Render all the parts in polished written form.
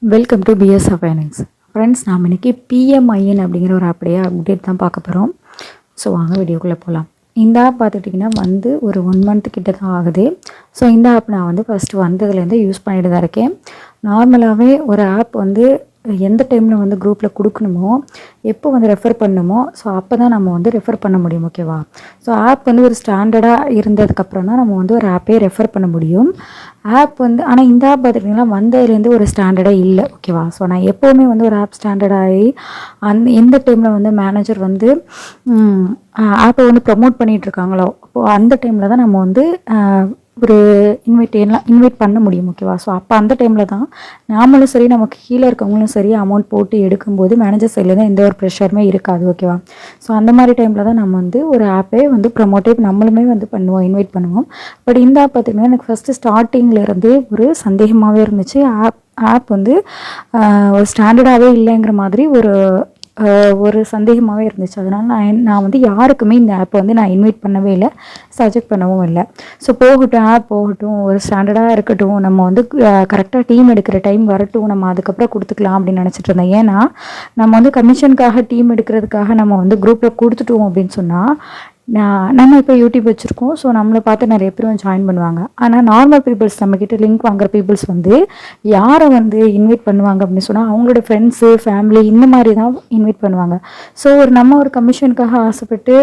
Welcome to PS finance. Friends, நாம் இன்றைக்கி பிஎம்ஐஎன் அப்படிங்கிற ஒரு ஆப்பையே அப்டேட் தான் பார்க்க போகிறோம். ஸோ வாங்க வீடியோக்குள்ளே போகலாம். இந்த ஆப் பார்த்துக்கிட்டிங்கன்னா ஒரு 1 மந்த் கிட்ட தான் ஆகுது. ஸோ இந்த ஆப் நான் ஃபஸ்ட்டு வந்ததுலேருந்து யூஸ் பண்ணிட்டு தான் இருக்கேன். நார்மலாகவே ஒரு ஆப் எந்த டைமில் குரூப்பில் கொடுக்கணுமோ, எப்போ ரெஃபர் பண்ணணுமோ, ஸோ அப்போ தான் நம்ம ரெஃபர் பண்ண முடியும். ஓகேவா? ஸோ ஆப் ஒரு ஸ்டாண்டர்டாக இருந்ததுக்கப்புறம் தான் நம்ம ஒரு ஆப்பே ரெஃபர் பண்ண முடியும். ஆப் ஆனால் இந்த ஆப் பார்த்துக்கிட்டிங்கன்னா வந்ததுலேருந்து ஒரு ஸ்டாண்டர்டாக இல்லை. ஓகேவா? ஸோ நான் எப்போவுமே ஒரு ஆப் ஸ்டாண்டர்டாகி எந்த டைமில் மேனேஜர் ஆப்பை ப்ரமோட் பண்ணிகிட்ருக்காங்களோ அப்போது அந்த டைமில் தான் நம்ம ஒரு இன்வைட் பண்ண முடியும். ஓகேவா? ஸோ அப்போ அந்த டைமில் தான் நாமளும் சரி, நமக்கு கீழே இருக்கவங்களும் சரி அமௌண்ட் போட்டு எடுக்கும்போது மேனேஜர் சைட்லேருந்து எந்த ஒரு ப்ரெஷருமே இருக்காது. ஓகேவா? ஸோ அந்த மாதிரி டைமில் தான் நம்ம ஒரு ஆப்பே ப்ரமோட்டே நம்மளுமே பண்ணுவோம், இன்வைட் பண்ணுவோம். பட் இந்த ஆப் பார்த்திங்கன்னா எனக்கு ஃபஸ்ட்டு ஸ்டார்டிங்லேருந்தே ஒரு சந்தேகமாகவே இருந்துச்சு. ஆப் ஒரு ஸ்டாண்டர்டாகவே இல்லைங்கிற மாதிரி ஒரு சந்தேகமாகவே இருந்துச்சு. அதனால் நான் யாருக்குமே இந்த ஆப்பை நான் இன்வைட் பண்ணவே இல்லை, சஜெக்ட் பண்ணவும் இல்லை. ஸோ ஆப் போகட்டும், ஒரு ஸ்டாண்டர்டாக இருக்கட்டும், நம்ம கரெக்டாக டீம் எடுக்கிற டைம் வரட்டும், நம்ம அதுக்கப்புறம் கொடுத்துக்கலாம் அப்படின்னு நினச்சிட்டு இருந்தேன். ஏன்னா நம்ம கமிஷனுக்காக டீம் எடுக்கிறதுக்காக நம்ம குரூப்பில் கொடுத்துட்டோம் அப்படின்னு சொன்னால், நம்ம இப்போ யூடியூப் வச்சுருக்கோம். ஸோ நம்மளை பார்த்து நிறைய பேரும் ஜாயின் பண்ணுவாங்க. ஆனால் நார்மல் பீப்புள்ஸ், நம்மக்கிட்ட லிங்க் வாங்குற பீப்புள்ஸ் யாரை இன்வைட் பண்ணுவாங்க அப்படின்னு சொன்னால் அவங்களோட ஃப்ரெண்ட்ஸு, ஃபேமிலி இந்த மாதிரி தான் இன்வைட் பண்ணுவாங்க. ஸோ நம்ம ஒரு கமிஷனுக்காக ஆசைப்பட்டு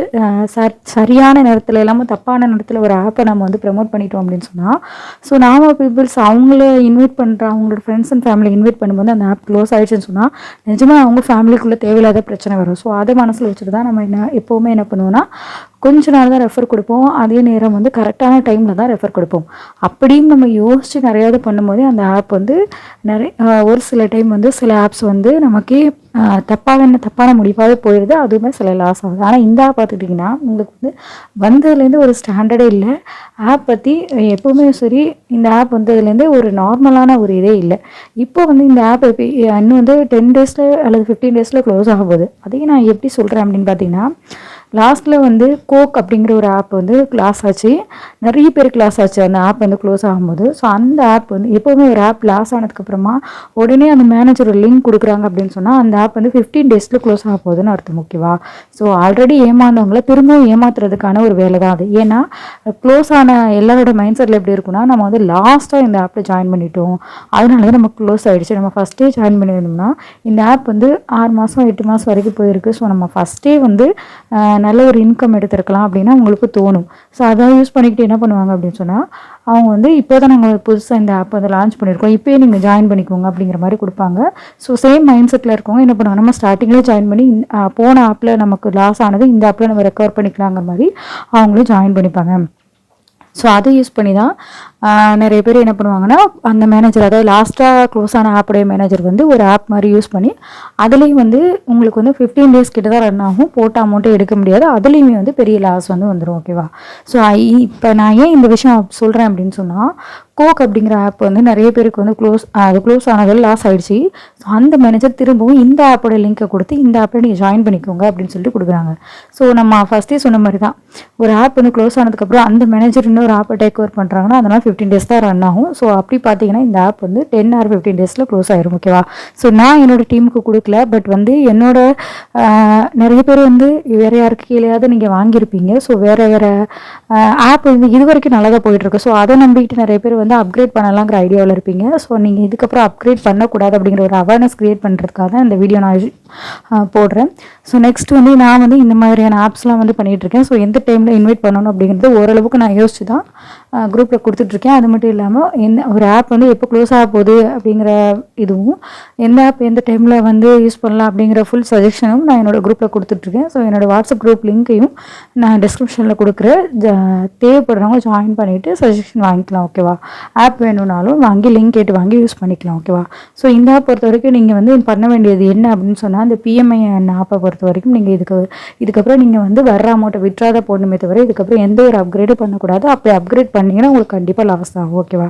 சரியான நேரத்தில் இல்லாமல் தப்பான நேரத்தில் ஒரு ஆப்பை நம்ம ப்ரமோட் பண்ணிட்டோம் அப்படின்னு சொன்னால், ஸோ நார்மல் பீப்புள்ஸ் அவங்கள இன்வைட் பண்ணுற அவங்களோட ஃப்ரெண்ட்ஸ் அண்ட் ஃபேமிலி இன்வைட் பண்ணும்போது அந்த ஆப் க்ளோஸ் ஆகிடுச்சுன்னு சொன்னால் நிஜமாக அவங்க ஃபேமிலிக்குள்ளே தேவையில்லாத பிரச்சனை வரும். ஸோ அதை மனசில் வச்சுட்டு தான் நம்ம எப்போவுமே என்ன பண்ணுவோன்னா, கொஞ்ச நாள் தான் ரெஃபர் கொடுப்போம். அதே நேரம் கரெக்டான டைமில் தான் ரெஃபர் கொடுப்போம். அப்படியும் நம்ம யோசித்து நிறையாவது பண்ணும்போதே அந்த ஆப் ஒரு சில டைம் சில ஆப்ஸ் நமக்கே தப்பான முடிவாகவே போயிடுது. அதுவுமே சில லாஸ் ஆகுது. ஆனால் இந்த ஆப் பார்த்துக்கிட்டிங்கன்னா உங்களுக்கு வந்ததுலேருந்து ஒரு ஸ்டாண்டர்டே இல்லை. ஆப் பற்றி எப்போவுமே சரி, இந்த ஆப் வந்ததுலேருந்து ஒரு நார்மலான ஒரு இதே இல்லை. இப்போ இந்த ஆப் இன்னும் 10 டேஸில் அல்லது 15 டேஸில் க்ளோஸ் ஆக போகுது. அதையும் நான் எப்படி சொல்கிறேன் அப்படின்னு பார்த்தீங்கன்னா, லாஸ்ட்டில் கோக் அப்படிங்கிற ஒரு ஆப் கிளாஸ் ஆச்சு. நிறைய பேர் கிளாஸ் ஆச்சு அந்த ஆப் க்ளோஸ் ஆகும்போது. ஸோ அந்த ஆப் எப்போவுமே ஒரு ஆப் லாஸ் ஆனதுக்கப்புறமா உடனே அந்த மேனேஜர் ஒரு லிங்க் கொடுக்குறாங்க அப்படின்னு சொன்னால் அந்த ஆப் 15 டேஸில் க்ளோஸ் ஆக போகுதுன்னு அர்த்தம். ஓகேவா? ஸோ ஆல்ரெடி ஏமாந்தவங்கள திரும்பவும் ஏமாத்துறதுக்கான ஒரு வேலை தான் அது. ஏன்னா க்ளோஸ் ஆன எல்லாரோட மைண்ட் செட்டில் எப்படி இருக்குன்னா, நம்ம லாஸ்ட்டாக இந்த ஆப்பில் ஜாயின் பண்ணிட்டோம், அதனால தான் நமக்கு க்ளோஸ் ஆகிடுச்சு. நம்ம ஃபஸ்ட்டே ஜாயின் பண்ணியிருந்தோம்னா இந்த ஆப் 6 மாதம் 8 மாதம் வரைக்கும் போயிருக்கு. ஸோ நம்ம ஃபஸ்ட்டே நல்ல ஒரு இன்கம் எடுத்திருக்கலாம் அப்படின்னு உங்களுக்கு தோணும். ஸோ அதை யூஸ் பண்ணிக்கிட்டு என்ன பண்ணுவாங்க அப்படின்னு சொன்னால், அவங்க இப்போ தான் நாங்கள் புதுசாக இந்த ஆப் லான்ச் பண்ணியிருக்கோம், இப்போயே நீங்கள் ஜாயின் பண்ணிக்கோங்க அப்படிங்கிற மாதிரி கொடுப்பாங்க. ஸோ சேம் மைண்ட் செட்டில் இருக்கவங்க என்ன பண்ணுவாங்க, நம்ம ஸ்டார்டிங்லேயே ஜாயின் பண்ணி போன ஆப்பில் நமக்கு லாஸ் ஆனது இந்த ஆப்பில் நம்ம ரெக்கவர் பண்ணிக்கலாங்கிற மாதிரி அவங்களும் ஜாயின் பண்ணிப்பாங்க. ஸோ அதை யூஸ் பண்ணி தான் நிறைய பேர் என்ன பண்ணுவாங்கன்னா, அந்த மேனேஜர், அதாவது லாஸ்ட்டாக க்ளோஸ் ஆன ஆப்புடைய மேனேஜர் ஒரு ஆப் மாதிரி யூஸ் பண்ணி அதுலேயும் உங்களுக்கு 15 டேஸ் கிட்ட தான் ரன் ஆகும். போட்ட அமௌண்ட்டே எடுக்க முடியாது. அதுலேயுமே பெரிய லாஸ் வந்துடும். ஓகேவா? ஸோ இப்போ நான் ஏன் இந்த விஷயம் சொல்கிறேன் அப்படின்னு சொன்னால், கோக் அப்படிங்கிற ஆப் நிறைய பேருக்கு க்ளோஸ் ஆனதில் லாஸ் ஆகிடுச்சு. ஸோ அந்த மேனேஜர் திரும்பவும் இந்த ஆப்போட லிங்கை கொடுத்து இந்த ஆப்பில் நீங்கள் ஜாயின் பண்ணிக்கோங்க அப்படின்னு சொல்லிட்டு கொடுக்குறாங்க. ஸோ நம்ம ஃபஸ்ட்டே சொன்ன மாதிரி தான், ஒரு ஆப் க்ளோஸ் ஆனதுக்கப்புறம் அந்த மேனேஜர் இன்னொரு ஆப்பை டேக் ஓவர் பண்ணுறாங்கன்னா அதனால் 15 டேஸ் தான் ரன் ஆகும். ஸோ அப்படி பார்த்தீங்கன்னா இந்த ஆப் 10 or 15 டேஸில் க்ளோஸ் ஆயிரும். ஓகேவா? ஸோ நான் என்னோடய டீமுக்கு கொடுக்கல. பட் என்னோட நிறைய பேர் வேறு யாருக்கு கீழேயாவது நீங்கள் வாங்கியிருப்பீங்க. ஸோ வேறு ஆப் இது வரைக்கும் நல்லா தான் போயிட்டுருக்கு. ஸோ அதை நம்பிக்கிட்டு நிறைய பேர் அப்கிரேட் பண்ணலாங்கிற ஐடியாவில் இருப்பீங்க. ஸோ நீங்கள் இதுக்கப்புறம் அப்கிரேட் பண்ணக்கூடாது அப்படிங்கிற ஒரு அவேர்னஸ் க்ரியேட் பண்ணுறதுக்காக தான் இந்த வீடியோ நான் போடுறேன். ஸோ நெக்ஸ்ட் நான் இந்த மாதிரியான ஆப்ஸ்லாம் பண்ணிகிட்ருக்கேன். ஸோ எந்த டைமில் இன்வைட் பண்ணணும் அப்படிங்கிறது ஓரளவுக்கு நான் யோசிச்சு தான் குரூப்பில் கொடுத்துட்ருக்கேன். அது மட்டும் இல்லாமல் ஒரு ஆப் எப்போ க்ளோஸ் ஆக போகுது அப்படிங்கிற இதுவும், எந்த ஆப் எந்த டைமில் யூஸ் பண்ணலாம் அப்படிங்கிற ஃபுல் சஜஷனும் நான் என்னோடய குரூப்பில் கொடுத்துட்ருக்கேன். ஸோ என்னோடய வாட்ஸ்அப் குரூப் லிங்க்கையும் நான் டிஸ்கிரிப்ஷனில் கொடுக்குறேன். தேவைப்படுறவங்க ஜாயின் பண்ணிவிட்டு சஜஷன் வாங்கிக்கலாம். ஓகேவா? ஆப் வேணும்னாலும் லிங்க் கேட்டு வாங்கி யூஸ் பண்ணிக்கலாம். ஓகேவா? ஸோ இந்த ஆப் பொறுத்த வரைக்கும் நீங்கள் பண்ண வேண்டியது என்ன அப்படின்னு சொன்னால், இந்த பிஎம்ஐஎன் ஆப்பை பொறுத்த வரைக்கும் நீங்கள் இதுக்கப்புறம் நீங்கள் வர்ற அமௌண்ட்டை விட்றாத போடணுமே தவிர இதுக்கப்புறம் எந்த ஒரு அப்கிரேடும் பண்ணக்கூடாது. அப்படி அப்கிரேட் பண்ணிங்கன்னா உங்களுக்கு கண்டிப்பாக லாஸ் ஆகும். ஓகேவா?